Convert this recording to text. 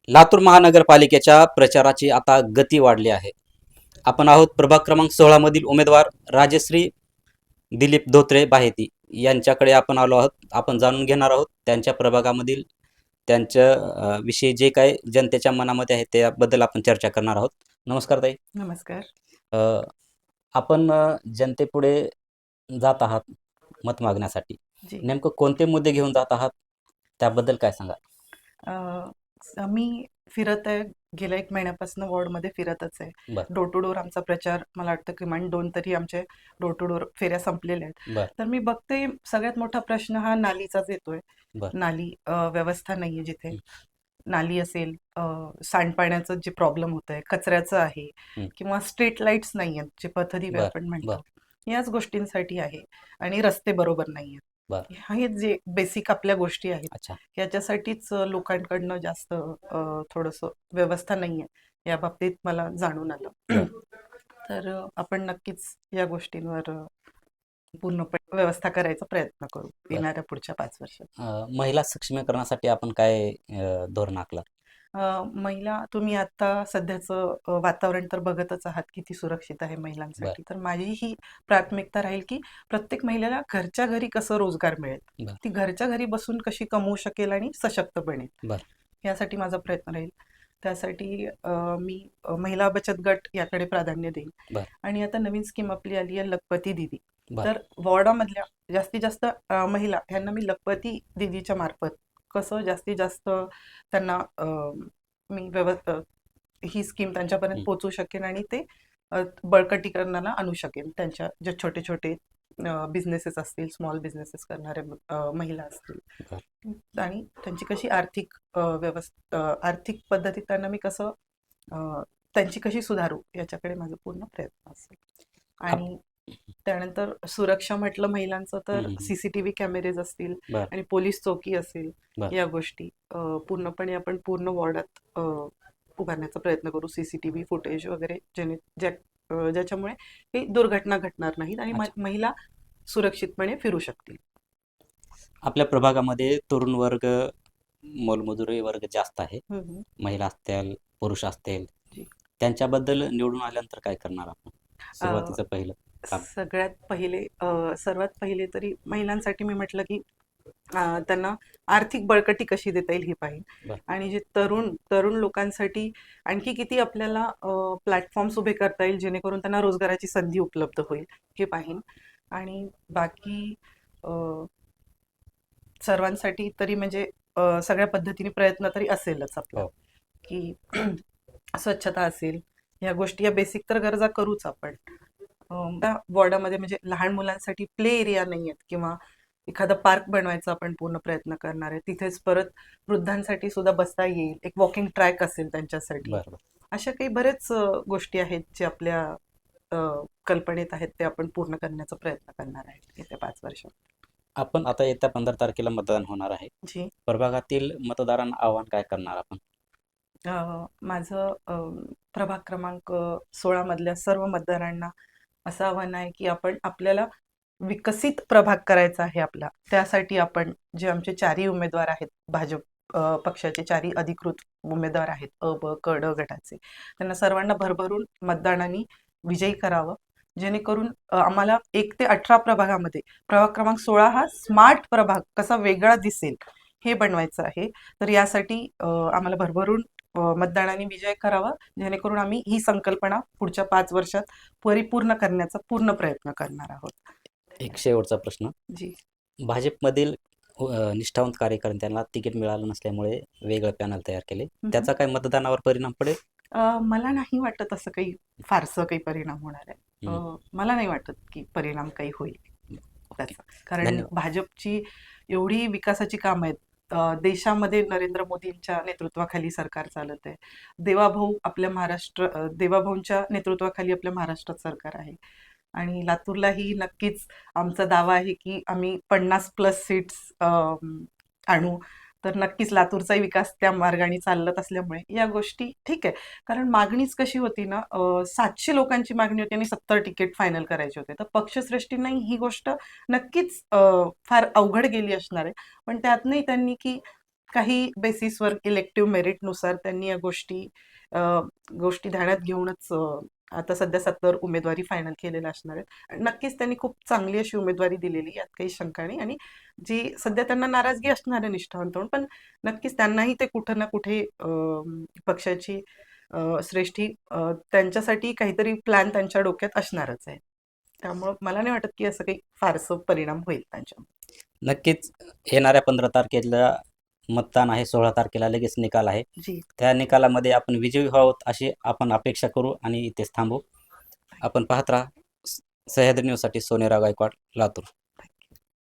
लातूर महानगरपालिकेच्या प्रचाराची आता गती वाढली आहे. आपण आहोत प्रभाग क्रमांक 16 मधील उमेदवार राजश्री दिलीप धोत्रे बाहेती यांच्याकडे आपण आलो आहोत. आपण जाणून घेणार आहोत त्यांच्या प्रभागामधील त्यांच्या विषयी जे काही जनतेच्या मनामध्ये आहे त्याबद्दल आपण चर्चा करणार आहोत. नमस्कार ताई. नमस्कार. अ, आपण जनतेपुढे जात आहात मत मागण्यासाठी. जी. नेमकं कोणते मुद्दे घेऊन जात आहात त्याबद्दल काय सांगा? मी फिरत आहे. गेल्या 1 महिन्यापासून वॉर्डमध्ये फिरतच आहे. बरं. डोर टू डोर आमचा प्रचार, मला वाटतं किमान 2 तरी आमचे डोर टू डोर फेऱ्या संपलेल्या आहेत. बरं. तर मी बघते सगळ्यात मोठा प्रश्न हा नालीचाच येतोय. बरं. नाली व्यवस्था नाहीये जिथे. हं. नाली असेल, सांडपाण्याचं जे प्रॉब्लेम होत आहे, कचऱ्याचं आहे हं. किंवा स्ट्रीट लाईट्स नाहीयेत, जे पथदिवे बरं. आपण म्हणतो. बरं. याच गोष्टींसाठी आहे आणि रस्ते बरोबर नाहीयेत. बरं. हे जे बेसिक आपल्या गोष्टी आहेत, अच्छा. याच्यासाठीच लोकांकडनं जास्त थोडंसं व्यवस्था नाहीये, या बाबतीत मला जाणून आलं. बरं. तर आपण नक्कीच या गोष्टींवर पूर्णपणे व्यवस्था करायचा प्रयत्न करू बरं. येणाऱ्या पुढच्या 5 वर्षात. महिला सक्षमीकरणासाठी आपण काय धोरण आखलं? महिला, तुम्ही आता सध्याचं वातावरण तर बघतच आहात किती सुरक्षित आहे बरं. महिलांसाठी. तर माझी ही प्राथमिकता राहील की प्रत्येक महिलेला घरच्या घरी कसं रोजगार मिळेल, बरं. ती घरच्या घरी बसून कशी कमवू शकेल आणि सशक्त बनेल, बरं. यासाठी माझा प्रयत्न राहील. त्यासाठी मी महिला बचत गट याकडे प्राधान्य देईन. बरं. आणि आता नवीन स्कीम आपली आली आहे लखपती दीदी. बरं. तर वॉर्डामधल्या जास्तीत जास्त महिला ह्यांना मी लखपती दीदीच्या मार्फत कसं जास्तीत जास्त त्यांना मी ही स्कीम त्यांच्यापर्यंत हं. पोहोचू शकेन आणि ते बळकटीकरणाला आणू शकेन. त्यांच्या जे छोटे छोटे बिझनेसेस असतील, स्मॉल बिझनेसेस करणारे महिला असतील, आणि त्यांची कशी आर्थिक आर्थिक पद्धतीत त्यांना मी कसं त्यांची कशी सुधारू, याच्याकडे माझा पूर्ण प्रयत्न असेल. आणि त्यानंतर सुरक्षा म्हटलं महिलांचं तर सीसीटीव्ही कॅमेरेज असतील बरं. आणि पोलीस चौकी असेल, बरं. या गोष्टी पूर्णपणे आपण पूर्ण वॉर्डात उभारण्याचा प्रयत्न करू. सीसीटीव्ही फुटेज वगैरे ज्याच्यामुळे काही दुर्घटना घडणार नाहीत आणि अच्छा. महिला सुरक्षितपणे फिरू शकतील. आपल्या प्रभागामध्ये तरुण वर्ग, मोलमजुरी वर्ग जास्त आहे. महिला असतील, पुरुष असतील, जी. त्यांच्याबद्दल निवडून आल्यानंतर काय करणार आपण? सुरुवातीचं पहिलं काम. सर्वात पहिले तरी महिलांसाठी मी म्हटलं की त्यांना आर्थिक बळकटी कशी देता येईल हे पाहिजे. बरं. आणि जे तरुण लोकांसाठी आणखी किती आपल्याला प्लॅटफॉर्म्स उभे करता येईल जेणेकरून त्यांना रोजगाराची संधी उपलब्ध होईल, हे पाहिन. आणि बाकी सर्वांसाठी तरी म्हणजे सगळ्या पद्धतीने प्रयत्न तरी असेलच आपला. हो. की स्वच्छता असेल, ह्या गोष्टी, या बेसिक तर गरजा करूच आपण. त्या वॉर्डामध्ये म्हणजे लहान मुलांसाठी प्ले एरिया नाही आहेत किंवा एखादा पार्क बनवायचा आपण पूर्ण प्रयत्न करणार आहे. तिथेच परत वृद्धांसाठी सुद्धा बसता येईल, एक वॉकिंग ट्रॅक असेल त्यांच्यासाठी. बरं. अशा काही बरेच गोष्टी आहेत जे आपल्या कल्पनेत आहेत, ते आपण पूर्ण करण्याचा प्रयत्न करणार आहे येत्या 5 वर्षात. आपण आता येत्या 15 तारखेला मतदान होणार आहे. जी. प्रभागातील मतदारांना आव्हान काय करणार आपण? माझं प्रभाग क्रमांक 16 मधल्या सर्व मतदारांना असं आव्हान आहे की आपल्याला विकसित प्रभाग करायचा आहे आपला. त्यासाठी आपण जे आमचे 4ही उमेदवार आहेत, भाजप पक्षाचे 4ही अधिकृत उमेदवार आहेत, अ, ब, क, ड गटाचे, त्यांना सर्वांना भरभरून मतदानाने विजयी करावं, जेणेकरून आम्हाला 1 ते 18 प्रभागामध्ये प्रभाग क्रमांक 16 हा स्मार्ट प्रभाग कसा वेगळा दिसेल हे बनवायचं आहे. तर यासाठी आम्हाला भरभरून मतदानाने विजय करावा, जेणेकरून आम्ही ही संकल्पना पुढच्या 5 वर्षात परिपूर्ण करण्याचा पूर्ण प्रयत्न करणार आहोत. एक शेवटचा प्रश्न. जी. भाजपमधील निष्ठावंत कार्यकर्त्यांना तिकीट मिळालं नसल्यामुळे वेगळं पॅनल तयार केले. त्याचा काय मतदानावर परिणाम पडेल? मला नाही वाटत असं काही फारसं काही परिणाम होणार आहे. मला नाही वाटत की परिणाम काही होईल त्याचा. कारण धन्यवाद. भाजपची एवढी विकासाची कामं आहेत. देशामध्ये नरेंद्र मोदींच्या नेतृत्वाखाली सरकार चालत आहे. देवाभाऊंच्या नेतृत्वाखाली आपल्या महाराष्ट्रात सरकार आहे. आणि लातूरलाही नक्कीच आमचा दावा आहे की आम्ही 50+ सीट्स आणू. तर नक्कीच लातूरचाही विकास त्या मार्गाने चालत असल्यामुळे या गोष्टी ठीक आहे. कारण मागणीच कशी होती ना, 700 लोकांची मागणी होती आणि 70 तिकीट फायनल करायचे होते. तर पक्षश्रेष्ठींनाही ही गोष्ट नक्कीच फार अवघड गेली असणार आहे. पण त्यातनंही त्यांनी की काही बेसिसवर इलेक्टिव्ह मेरिटनुसार त्यांनी या अ, गोष्टी ध्यानात घेऊनच आता सध्या 70 उमेदवारी फायनल केलेल्या असणार आहेत. आणि नक्कीच त्यांनी खूप चांगली अशी उमेदवारी दिलेली, यात काही शंका नाही. आणि जी सध्या त्यांना नाराजगी असणार आहे निष्ठावंतपणे, पण नक्कीच त्यांनाही ते कुठं ना कुठे पक्षाची श्रेष्ठी त्यांच्यासाठी काहीतरी प्लॅन त्यांच्या डोक्यात असणारच आहे. त्यामुळं मला नाही वाटत की असं काही फारसं परिणाम होईल त्यांच्या. नक्कीच येणाऱ्या 15 तारखेला मतदान आहे, 16 तारखेला लगेच निकाल आहे. जी. त्या निकालामध्ये आपण विजयी व्हावं अशी आपण अपेक्षा करू आणि इथेच थांबू. आपण पाहत राहा सह्याद्री न्यूजसाठी सोनेराव गायकवाड, लातूर.